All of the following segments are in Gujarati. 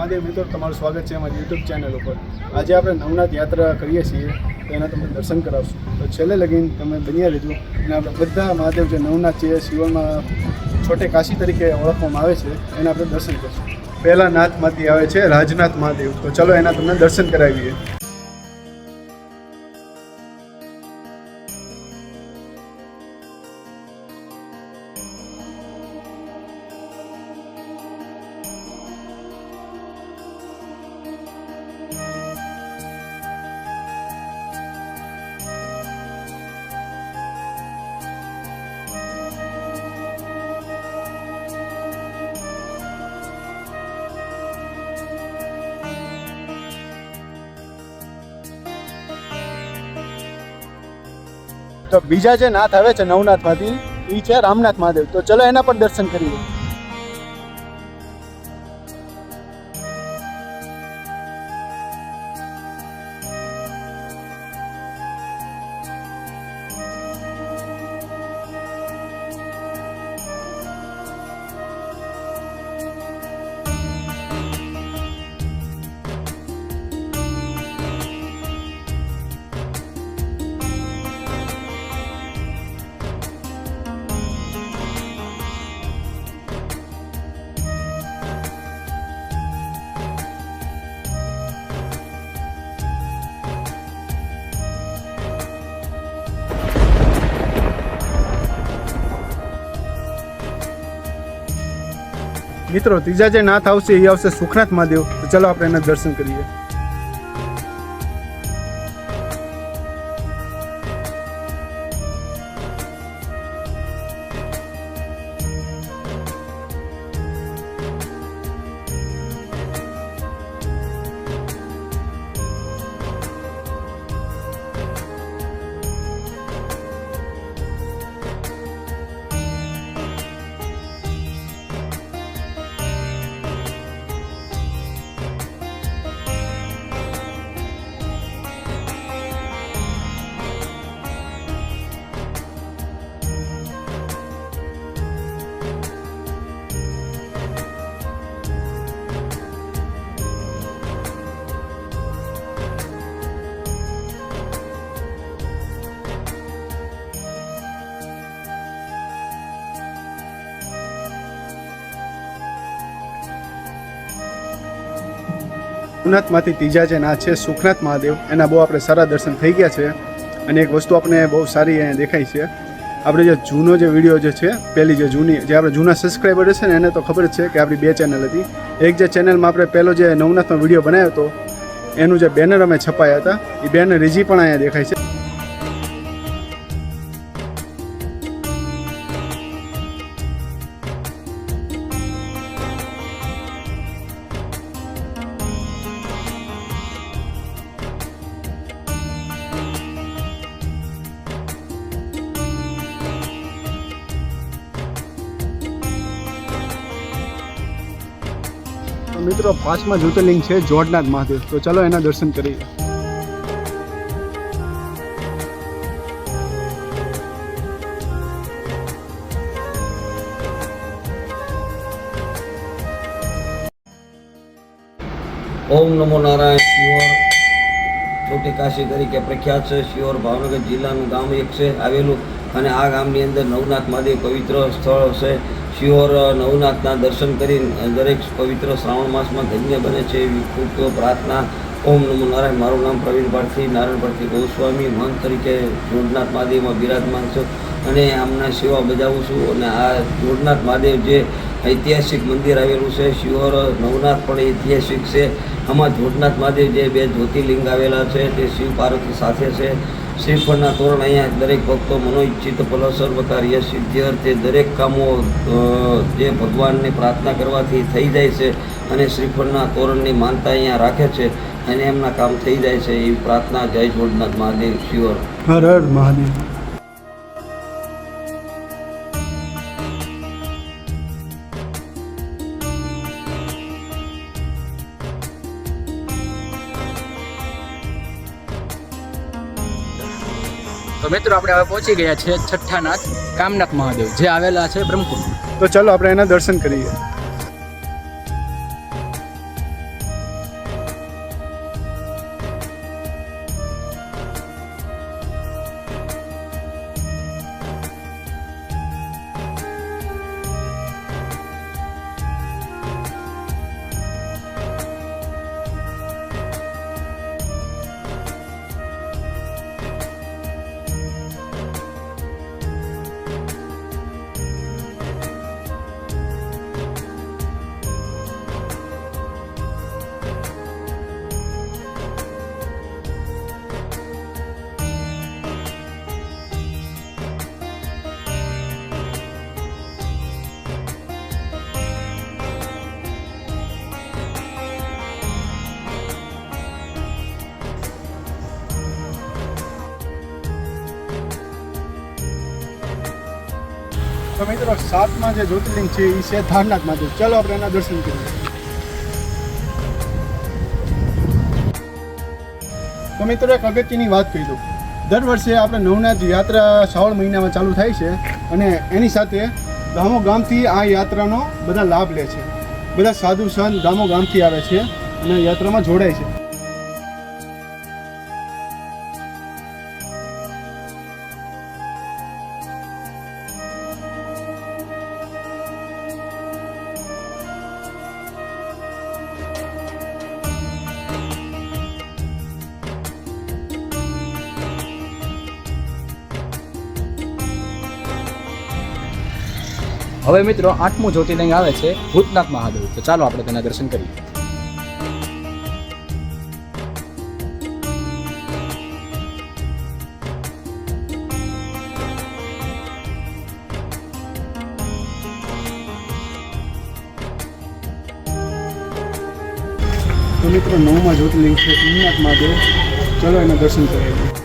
મહાદેવ મિત્રો, તમારું સ્વાગત છે અમારી યુટ્યુબ ચેનલ ઉપર। આજે આપણે નવનાથ યાત્રા કરીએ છીએ તો એના તમને દર્શન કરાવશું, તો છેલ્લે લગીને તમે બન્યા રહેજો। અને આપણે બધા મહાદેવ જે નવનાથ છે શિવમાં છોટે કાશી તરીકે ઓળખવામાં આવે છે એના આપણે દર્શન કરશું। પહેલા નાથમાંથી આવે છે રાજનાથ મહાદેવ, તો ચલો એના તમને દર્શન કરાવીએ। તો બીજા જે નાથ આવે છે નવનાથમાંથી એ છે રામનાથ મહાદેવ, તો ચલો એના પર દર્શન કરીએ। મિત્રો ત્રીજા જે નાથ આવશે એ આવશે સુખનાથ મહાદેવ, તો ચલો આપણે એના દર્શન કરીએ। સુખનાથમાંથી ત્રીજા જે નાથ છે સુખનાથ મહાદેવ, એના બહુ આપણે સારા દર્શન થઈ ગયા છે। અને એક વસ્તુ આપણે બહુ સારી અહીંયા દેખાય છે, આપણે જે જૂનો જે વિડીયો જે છે પહેલી જે જૂની જે આપણે જૂના સબસ્ક્રાઈબર છે ને એને તો ખબર જ છે કે આપણી બે ચેનલ હતી। એક જે ચેનલમાં આપણે પહેલો જે નવનાથનો વિડીયો બનાવ્યો હતો એનું જે બેનર અમે છપાયા હતા એ બેનર હજી પણ અહીંયા દેખાય છે। મિત્રો પાંચમા જ્યોતિર્લિંગ છે જોડનાથ મહાદેવ, તો ચલો એના દર્શન કરીએ। ઓમ નમો નારાયણ। શિહોર છોટી કાશી તરીકે પ્રખ્યાત છે। શિહોર ભાવનગર જિલ્લાનું ગામ એક છે આવેલું, અને આ ગામની અંદર નવનાથ મહાદેવ પવિત્ર સ્થળ છે। શિહોર નવનાથના દર્શન કરી દરેક પવિત્ર શ્રાવણ માસમાં ધન્ય બને છે એવી ખૂબ પ્રાર્થના। ઓમ નમો નારાયણ। મારું નામ પ્રવીણ ભારતી નારાયણ ભારતી ગોસ્વામી મહંત તરીકે જોડનાથ મહાદેવમાં બિરાજમાન છું અને આમના સેવા બજાવું છું। અને આ જોડનાથ મહાદેવ જે ઐતિહાસિક મંદિર આવેલું છે, શિહોર નવનાથ પણ ઐતિહાસિક છે। આમાં જોડનાથ મહાદેવ જે બે જ્યોતિર્લિંગ આવેલા છે તે શિવ પાર્વતી સાથે છે। શ્રીફળના તોરણ અહીંયા દરેક ભક્તો મનોઈચ્છિત ફલ સર્વકાર્ય સિદ્ધિ અર્થે દરેક કામો જે ભગવાનને પ્રાર્થના કરવાથી થઈ જાય છે અને શ્રીફળના તોરણની માનતા અહીંયા રાખે છે અને એમના કામ થઈ જાય છે એવી પ્રાર્થના। જય જોડનાથ મહાદેવ। શિહોર હર હર મહાદેવ। તો મિત્રો આપણે હવે પહોંચી ગયા છે છઠ્ઠા નાથ કામનાથ મહાદેવ, જે આવેલા છે બ્રહ્મકુંડ। તો ચાલો આપણે એના દર્શન કરીએ। તો મિત્રો 7મા જે જ્યોતિર્લિંગ છે એ છે ધારનાથ મહાદેવ. ચાલો આપણે એના દર્શન કરીએ. તો મિત્રો એક અગત્યની વાત કહી દઉં. દર વર્ષે આપણે નવનાથ યાત્રા શ્રાવણ મહિનામાં ચાલુ થાય છે અને એની સાથે ગામો ગામથી આ યાત્રાનો બધા લાભ લે છે. બધા સાધુ સંત ગામો ગામથી આવે છે અને યાત્રામાં જોડાય છે. હવે મિત્રો 8મું જ્યોતિર્લિંગ આવે છે ભૂતનાથ મહાદેવ. તો ચાલો આપણે તેના દર્શન કરીએ. તો મિત્રો 9મા જ્યોતિર્લિંગ છે સોમનાથ મહાદેવ. ચલો એના દર્શન કરીએ.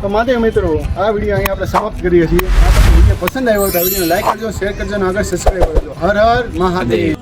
તો મહાદેવ મિત્રો, આ વિડીયો અહીં આપણે સમાપ્ત કરીએ છીએ. આ તમને વિડીયો પસંદ આવ્યો તો વિડીયોને લાઈક કરજો, શેર કરજો અને આગળ સબસ્ક્રાઈબ કરજો. હર હર મહાદેવ.